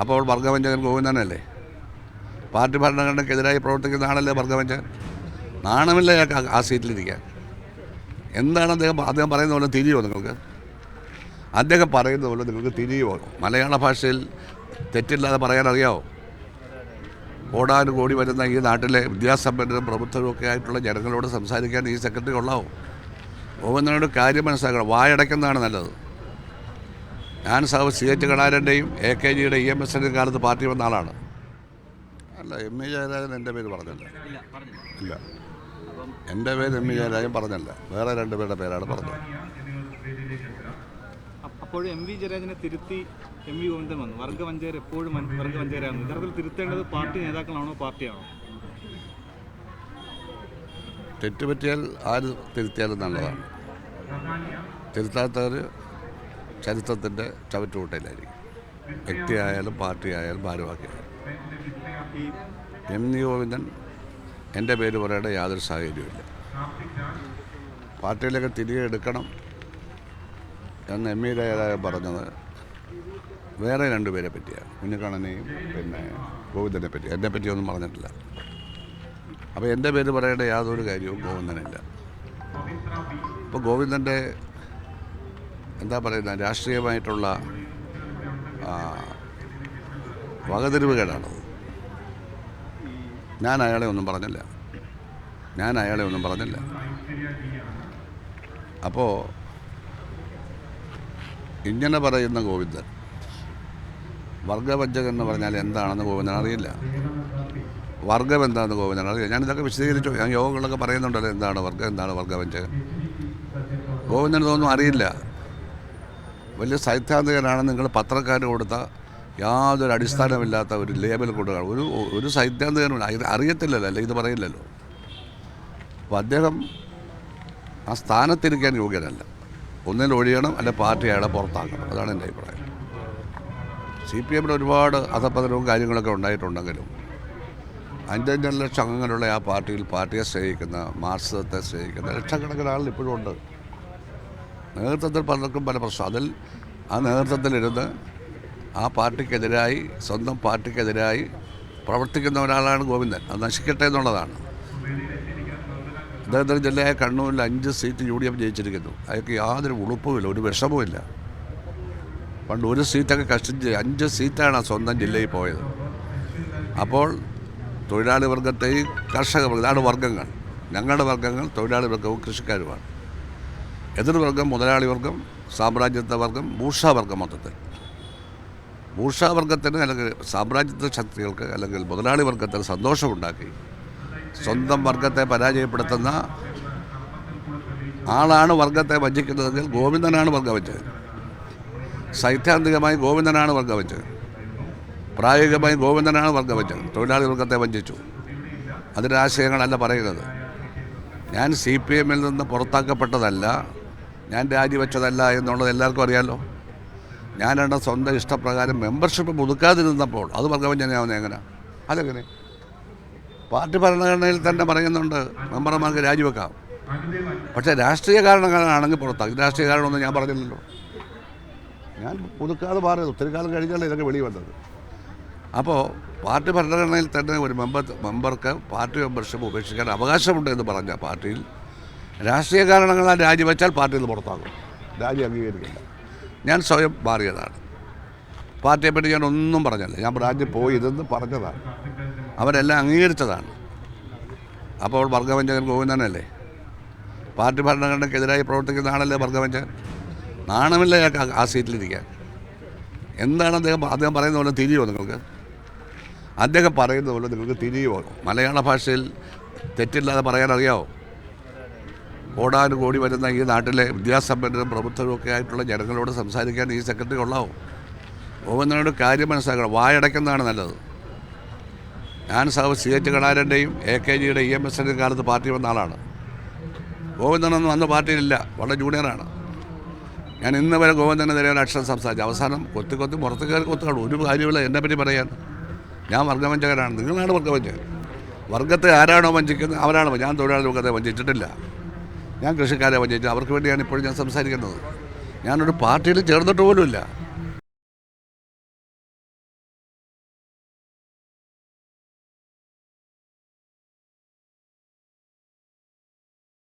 അപ്പോൾ വർഗവഞ്ചകൻ ഗോവിന്ദനല്ലേ? പാർട്ടി ഭരണഘടനയ്ക്കെതിരായി പ്രവർത്തിക്കുന്ന ആളല്ലേ വർഗവഞ്ചകൻ? നാണമില്ല ആ സീറ്റിലിരിക്കാൻ. എന്താണ് അദ്ദേഹം പറയുന്ന പോലെ തിരിയുമോ നിങ്ങൾക്ക്? അദ്ദേഹം പറയുന്ന പോലെ നിങ്ങൾക്ക് തിരിയുമോ? മലയാള ഭാഷയിൽ തെറ്റില്ലാതെ പറയാനറിയാമോ? കോടാനുകോടി വരുന്ന ഈ നാട്ടിലെ വിദ്യാസമ്പന്നരും പ്രബുദ്ധരും ഒക്കെ ആയിട്ടുള്ള ജനങ്ങളോട് സംസാരിക്കാൻ ഈ സെക്രട്ടറി കൊള്ളാവോ? ഗോവിന്ദനോട് കാര്യം മനസ്സിലാക്കണം. വായടയ്ക്കുന്നതാണ് നല്ലത്. ഞാൻ CH കണാരൻ്റെയും AKGയുടെ EMSൻ്റെയും കാലത്ത് പാർട്ടി വന്ന ആളാണ്. അല്ല, M വി ജയരാജൻ എൻ്റെ പേര് പറഞ്ഞല്ല. ഇല്ല, എൻ്റെ പേര് M വി ജയരാജൻ പറഞ്ഞല്ല. വേറെ 2 പേരുടെ പേരാണ് പറഞ്ഞത്. അപ്പോഴും M വി ജയരാജനെ തിരുത്തി M വി ഗോവിന്ദൻ വന്നു. വർഗവഞ്ചകർ എപ്പോഴും വർഗവഞ്ചകരാണ്. യഥാർത്ഥത്തിൽ തിരുത്തേണ്ടത് പാർട്ടി നേതാക്കളാണോ പാർട്ടിയാണോ? തെറ്റുപറ്റിയാൽ ആര് തിരുത്തിയാലും നല്ലതാണ്. തിരുത്താത്തവർ ചരിത്രത്തിൻ്റെ ചവറ്റുകൂട്ടയിലായിരിക്കും. വ്യക്തിയായാലും പാർട്ടിയായാലും ഭാരവാഹിയായാലും. M വി ഗോവിന്ദൻ എൻ്റെ പേര് പറയേണ്ട യാതൊരു സാഹചര്യമില്ല. പാർട്ടിയിലേക്ക് തിരികെ എടുക്കണം എന്ന് M വി ജയരാജൻ പറഞ്ഞത് വേറെ 2 പേരെ പറ്റിയാണ്. ഉണ്ണിക്കണ്ണനെയും പിന്നെ ഗോവിന്ദനെ പറ്റി. എന്നെ പറ്റിയൊന്നും പറഞ്ഞിട്ടില്ല. അപ്പോൾ എൻ്റെ പേര് പറയേണ്ട യാതൊരു കാര്യവും ഗോവിന്ദനില്ല. അപ്പോൾ ഗോവിന്ദൻ്റെ എന്താ പറയുന്നത്, രാഷ്ട്രീയമായിട്ടുള്ള വകതിരിവുകേടാണത്. ഞാൻ അയാളെ ഒന്നും പറഞ്ഞില്ല. അപ്പോൾ ഇങ്ങനെ പറയുന്ന ഗോവിന്ദൻ വർഗവഞ്ചകൻ എന്ന് പറഞ്ഞാൽ എന്താണെന്ന് ഗോവിന്ദൻ അറിയില്ല. വർഗം എന്താണെന്ന് ഗോവിന്ദൻ അറിയില്ല. ഞാനിതൊക്കെ വിശദീകരിച്ചു. ഞാൻ യോഗങ്ങളൊക്കെ പറയുന്നുണ്ടല്ലോ എന്താണ് വർഗവഞ്ചകൻ. ഗോവിന്ദൻ ഇതൊന്നും അറിയില്ല. വലിയ സൈദ്ധാന്തികനാണ്. നിങ്ങൾ പത്രക്കാർ കൊടുത്ത യാതൊരു അടിസ്ഥാനമില്ലാത്ത ഒരു ലേബൽ കൊടുക്കുക. ഒരു സൈദ്ധാന്തികനുമില്ല. അറിയത്തില്ലല്ലോ, അല്ലെ ഇത് പറയില്ലല്ലോ. അപ്പോൾ അദ്ദേഹം ആ സ്ഥാനത്തിരിക്കാൻ യോഗ്യനല്ല. ഒന്നിൽ ഒഴിയണം, അല്ലെ പാർട്ടി അയാളെ പുറത്താക്കണം. അതാണ് എൻ്റെ അഭിപ്രായം. CPM ഒരുപാട് അധപ്പതനവും കാര്യങ്ങളൊക്കെ ഉണ്ടായിട്ടുണ്ടെങ്കിലും 5 ലക്ഷം അംഗങ്ങളുള്ള ആ പാർട്ടിയിൽ പാർട്ടിയെ സ്നേഹിക്കുന്ന, മാർക്സിസത്തെ സ്നേഹിക്കുന്ന ലക്ഷക്കണക്കിന് ആളുകൾ ഇപ്പോഴും ഉണ്ട്. നേതൃത്വത്തിൽ പലർക്കും പല പ്രശ്നം. ആ നേതൃത്വത്തിലിരുന്ന് ആ പാർട്ടിക്കെതിരായി, സ്വന്തം പാർട്ടിക്കെതിരായി പ്രവർത്തിക്കുന്ന ഒരാളാണ് ഗോവിന്ദൻ. അത് നശിക്കട്ടെ എന്നുള്ളതാണ്. അദ്ദേഹത്തിൻ്റെ ജില്ലയായ കണ്ണൂരിൽ 5 സീറ്റ് UDF ജയിച്ചിരിക്കുന്നു. അയാൾക്ക് യാതൊരു ഉളുപ്പുമില്ല, ഒരു വിഷമവുമില്ല. പണ്ട് 1 സീറ്റൊക്കെ കഷ്ടിച്ച് 5 സീറ്റാണ് സ്വന്തം ജില്ലയിൽ പോയത്. അപ്പോൾ തൊഴിലാളി വർഗത്തെയും കർഷക വർഗം, ഇതാണ് വർഗങ്ങൾ. ഞങ്ങളുടെ വർഗങ്ങൾ തൊഴിലാളി വർഗവും കൃഷിക്കാരുമാണ്. എതിർവർഗം മുതലാളി വർഗം, സാമ്രാജ്യത്വ വർഗം, ബൂർഷ്വാവർഗം. മൊത്തത്തിൽ ബൂർഷ്വാവർഗത്തിന് അല്ലെങ്കിൽ സാമ്രാജ്യത്വ ശക്തികൾക്ക് അല്ലെങ്കിൽ മുതലാളി വർഗത്തിന് സന്തോഷമുണ്ടാക്കി സ്വന്തം വർഗത്തെ പരാജയപ്പെടുത്തുന്ന ആളാണ് വർഗത്തെ വഞ്ചിക്കുന്നതെങ്കിൽ ഗോവിന്ദനാണ് വർഗവഞ്ചകൻ. സൈദ്ധാന്തികമായി ഗോവിന്ദനാണ് വർഗവഞ്ചകൻ. പ്രായോഗികമായി ഗോവിന്ദനാണ് വർഗവഞ്ചകൻ. തൊഴിലാളി വർഗത്തെ വഞ്ചിച്ചു. അതിൻ്റെ ആശയങ്ങളല്ല പറയുന്നത്. ഞാൻ CPMൽ നിന്ന് പുറത്താക്കപ്പെട്ടതല്ല, ഞാൻ രാജിവെച്ചതല്ല എന്നുള്ളത് എല്ലാവർക്കും അറിയാമല്ലോ. ഞാൻ എൻ്റെ സ്വന്തം ഇഷ്ടപ്രകാരം മെമ്പർഷിപ്പ് പുതുക്കാതിരുന്നപ്പോൾ അത് വർഗവഞ്ചനയാവുന്നത് എങ്ങനെ? അതെങ്ങനെ? പാർട്ടി ഭരണഘടനയിൽ തന്നെ പറയുന്നുണ്ട് മെമ്പർമാർക്ക് രാജിവെക്കാം. പക്ഷേ രാഷ്ട്രീയ കാരണങ്ങളാണെങ്കിൽ പുറത്താക്കും. രാഷ്ട്രീയ കാരണമൊന്നും ഞാൻ പറഞ്ഞില്ലല്ലോ. ഞാൻ പുതുക്കാതെ മാറിയത് ഒത്തിരി കാലം കഴിഞ്ഞാണ് ഇതൊക്കെ വെളി വന്നത്. അപ്പോൾ പാർട്ടി ഭരണഘടനയിൽ തന്നെ ഒരു മെമ്പർക്ക് പാർട്ടി മെമ്പർഷിപ്പ് ഉപേക്ഷിക്കാൻ അവകാശമുണ്ട് എന്ന് പറഞ്ഞ പാർട്ടിയിൽ രാഷ്ട്രീയ കാരണങ്ങളാൽ രാജിവെച്ചാൽ പാർട്ടിയിൽ നിന്ന് പുറത്താകും. രാജി അംഗീകരിക്കില്ല. ഞാൻ സ്വയം മാറിയതാണ്. പാർട്ടിയെപ്പറ്റി ഞാൻ ഒന്നും പറഞ്ഞല്ല. ഞാൻ രാജ്യം പോയി ഇതെന്ന് പറഞ്ഞതാണ്. അവരെല്ലാം അംഗീകരിച്ചതാണ്. അപ്പോൾ വർഗവഞ്ചകൻ ഗോവിന്ദനല്ലേ? പാർട്ടി ഭരണഘടനയ്ക്കെതിരായി പ്രവർത്തിക്കുന്ന ആളല്ലേ വർഗവഞ്ചകൻ? നാണമില്ല ആ സീറ്റിലിരിക്കാൻ. എന്താണ് അദ്ദേഹം പറയുന്ന പോലെ തിരിയുമോ നിങ്ങൾക്ക്? അദ്ദേഹം പറയുന്ന പോലെ നിങ്ങൾക്ക് തിരിയുമോ? മലയാള ഭാഷയിൽ തെറ്റില്ലാതെ പറയാനറിയാമോ? കോടാനുകോടി വരുന്ന ഈ നാട്ടിലെ വിദ്യാസമ്പന്നരും പ്രബുദ്ധരും ഒക്കെ ആയിട്ടുള്ള ജനങ്ങളോട് സംസാരിക്കാൻ ഈ സെക്രട്ടറി കൊള്ളാവോ? ഗോവിന്ദനോട് കാര്യം മനസ്സിലാക്കണം. വായടയ്ക്കുന്നതാണ് നല്ലത്. ഞാൻ CH കണാരൻ്റെയും AKGയുടെ EMSൻ്റെയും കാലത്ത് പാർട്ടി വന്ന ആളാണ്. ഗോവിന്ദനൊന്നും അന്ന് പാർട്ടിയിലില്ല, വളരെ ജൂനിയറാണ്. ഞാൻ ഇന്ന് വരെ ഗോവിന്ദനെതിരെ ഒരു അക്ഷരം സംസാരിച്ചു. അവസാനം കൊത്തി പുറത്ത് കയറി കൊത്തുകയാണ്. ഒരു കാര്യമില്ല എന്നെപ്പറ്റി പറയാൻ. ഞാൻ വർഗവഞ്ചകനാണ്. നിങ്ങളാണ് വർഗവഞ്ചകൻ. വർഗത്തെ ആരാണോ വഞ്ചിക്കുന്നത് അവരാണ്. ഞാൻ തൊഴിലാളി വർഗത്തെ വഞ്ചിച്ചിട്ടില്ല. ഞാൻ കൃഷിക്കാരെ വഞ്ചിച്ചു. അവർക്ക് വേണ്ടിയാണ് ഇപ്പോഴും ഞാൻ സംസാരിക്കുന്നത്. ഞാനൊരു പാർട്ടിയിൽ ചേർന്നിട്ട് പോലുമില്ല.